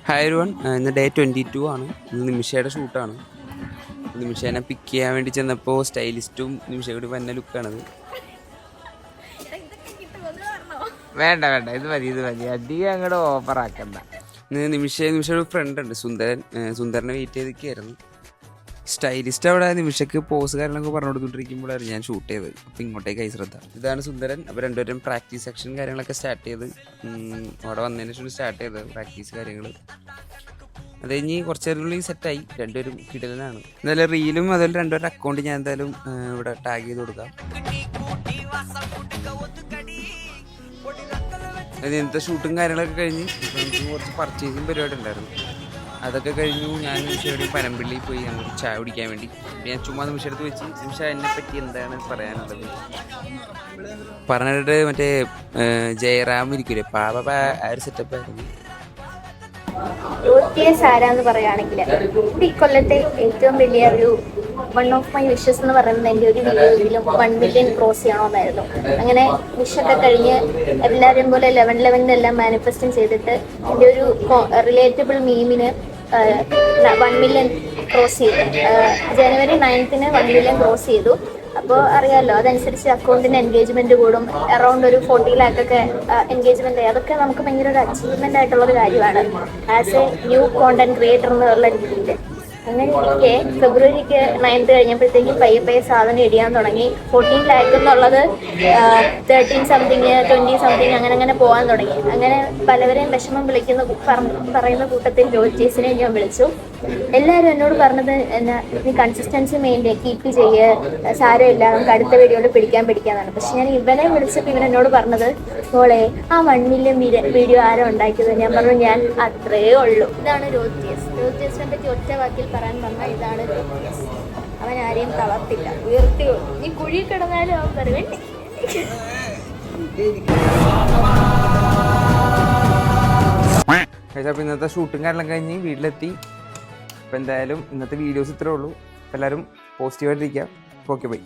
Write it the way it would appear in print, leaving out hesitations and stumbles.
Hi everyone, ഇന്ന് day 22 ആണ്. ഇന്ന് നിമിഷയുടെ ഷൂട്ടാണ്. നിമിഷേനെ പിക്ക് ചെയ്യാൻ വേണ്ടി ചെന്നപ്പോൾ സ്റ്റൈലിസ്റ്റും നിമിഷ കൂടി വന്ന ലുക്കാണത്. വേണ്ട വേണ്ട, ഇത് മതി അധികം അങ്ങോട്ട് ഓഫർ ആക്കണ്ട. ഇന്ന് നിമിഷയുടെ ഫ്രണ്ട് ഉണ്ട് സുന്ദരനെ വെയിറ്റ് ചെയ്തൊക്കെയായിരുന്നു. സ്റ്റൈലിസ്റ്റ് അവിടെ നിമിഷക്ക് പോസ് കാര്യങ്ങളൊക്കെ പറഞ്ഞു കൊടുത്തുകൊണ്ടിരിക്കുമ്പോഴായിരുന്നു ഞാൻ ഷൂട്ട് ചെയ്തത്. അപ്പോൾ ഇങ്ങോട്ടേക്ക് ശ്രദ്ധ. ഇതാണ് സുന്ദരൻ. അപ്പോൾ രണ്ടുപേരും പ്രാക്ടീസ് സെക്ഷൻ കാര്യങ്ങളൊക്കെ സ്റ്റാർട്ട് ചെയ്ത് അവിടെ വന്നതിന് ശേഷം സ്റ്റാർട്ട് ചെയ്തത് പ്രാക്ടീസ് കാര്യങ്ങൾ. അത് കഴിഞ്ഞ് കുറച്ച് നേരങ്ങളിൽ സെറ്റായി. രണ്ടുപേരും കിടലനാണ്. എന്തായാലും റീലും അതുപോലെ രണ്ടുപേരുടെ അക്കൗണ്ട് ഞാൻ എന്തായാലും ഇവിടെ ടാഗ് ചെയ്ത് കൊടുക്കാം. ഇന്നത്തെ ഷൂട്ടും കാര്യങ്ങളൊക്കെ കഴിഞ്ഞ് നമുക്ക് കുറച്ച് പർച്ചേസിങ് പരിപാടി ഉണ്ടായിരുന്നു. അതൊക്കെ കഴിഞ്ഞു. ഞാൻ നിമിഷം പനമ്പിള്ളിയിൽ പോയി നമുക്ക് ചായ കുടിക്കാൻ വേണ്ടി. ഞാൻ ചുമ്മാ നിമിഷമെടുത്ത് വെച്ച് നിമിഷം എന്നെ പറ്റി എന്താണ് പറയാനുള്ളത് പറഞ്ഞിട്ട് മറ്റേ ജയറാം ഇരിക്കൂലേ പാപ ആ ഒരു സെറ്റപ്പ് ആയിരുന്നു. ആരാന്ന് പറയുകയാണെങ്കിൽ ഈ കൊല്ലത്തെ ഏറ്റവും വലിയ ഒരു വൺ ഓഫ് മൈ വിഷസ് എന്ന് പറയുന്നത് എൻ്റെ ഒരു വീഡിയോയിലും 1 മില്യൺ ക്രോസ് ചെയ്യണമെന്നായിരുന്നു. അങ്ങനെ വിഷൊക്കെ കഴിഞ്ഞ് എല്ലാവരും പോലെ 11/11 എല്ലാം മാനിഫെസ്റ്റും ചെയ്തിട്ട് എൻ്റെ ഒരു റിലേറ്റബിൾ മീമിന് 1 മില്യൺ ക്രോസ് ചെയ്തു. ജനുവരി 9th 1 മില്യൺ ക്രോസ് ചെയ്തു. അപ്പോൾ അറിയാമല്ലോ, അതനുസരിച്ച് അക്കൗണ്ടിന് എൻഗേജ്മെൻറ്റ് കൂടും. അറൗണ്ട് ഒരു 40 ലാക്കൊക്കെ എൻഗേജ്മെൻറ്റ്. അതൊക്കെ നമുക്ക് ഭയങ്കര ഒരു അച്ചീവ്മെൻ്റ് ആയിട്ടുള്ളൊരു കാര്യമാണ് as A new content creator എന്നുള്ള രീതിയിൽ. അങ്ങനെ എനിക്ക് ഫെബ്രുവരിക്ക് 9th കഴിഞ്ഞപ്പോഴത്തേക്കും പയ്യെ സാധനം ഇടിയാൻ തുടങ്ങി. 14 ലാക്ക് എന്നുള്ളത് 13 സംതിങ് 20 സംതിങ് അങ്ങനെ പോകാൻ തുടങ്ങി. അങ്ങനെ പലവരെയും വിഷമം പറയുന്ന കൂട്ടത്തിൽ ജോയിച്ചേസിനെ ഞാൻ വിളിച്ചു. എല്ലാവരും എന്നോട് പറഞ്ഞത് എന്നാ, നീ കൺസിസ്റ്റൻസി കീപ്പ് ചെയ്യ്, സാരമില്ല, നമുക്ക് അടുത്ത വീഡിയോയിൽ പിടിക്കാന്നാണ്. പക്ഷെ ഞാൻ ഇവനെ വിളിച്ചപ്പോൾ ഇവൻ എന്നോട് പറഞ്ഞത്, മോളെ ആ 1 മില്യൺ വീഡിയോ ആരോ ഉണ്ടാക്കിയത്. ഞാൻ പറഞ്ഞു, ഞാൻ അത്രേ ഉള്ളൂ. ഇതാണ് രോജിയസിനെ പറ്റി ഒറ്റ വാക്കിൽ പറയാൻ പറഞ്ഞാൽ ഇതാണ് രോജിയസ്. അവൻ ആരെയും തളർത്തില്ല, ഉയർത്തിയോ. നീ കുഴി കിടന്നാലും അവൻ പറയുവേണ്ടി. അപ്പോൾ ഇന്നത്തെ ഷൂട്ടും കാര്യങ്ങളും കഴിഞ്ഞ് വീട്ടിലെത്തി. അപ്പോൾ എന്തായാലും ഇന്നത്തെ വീഡിയോസ് ഇത്രേ ഉള്ളൂ. എല്ലാവരും പോസിറ്റീവായിട്ടിരിക്കുക. Okay, by.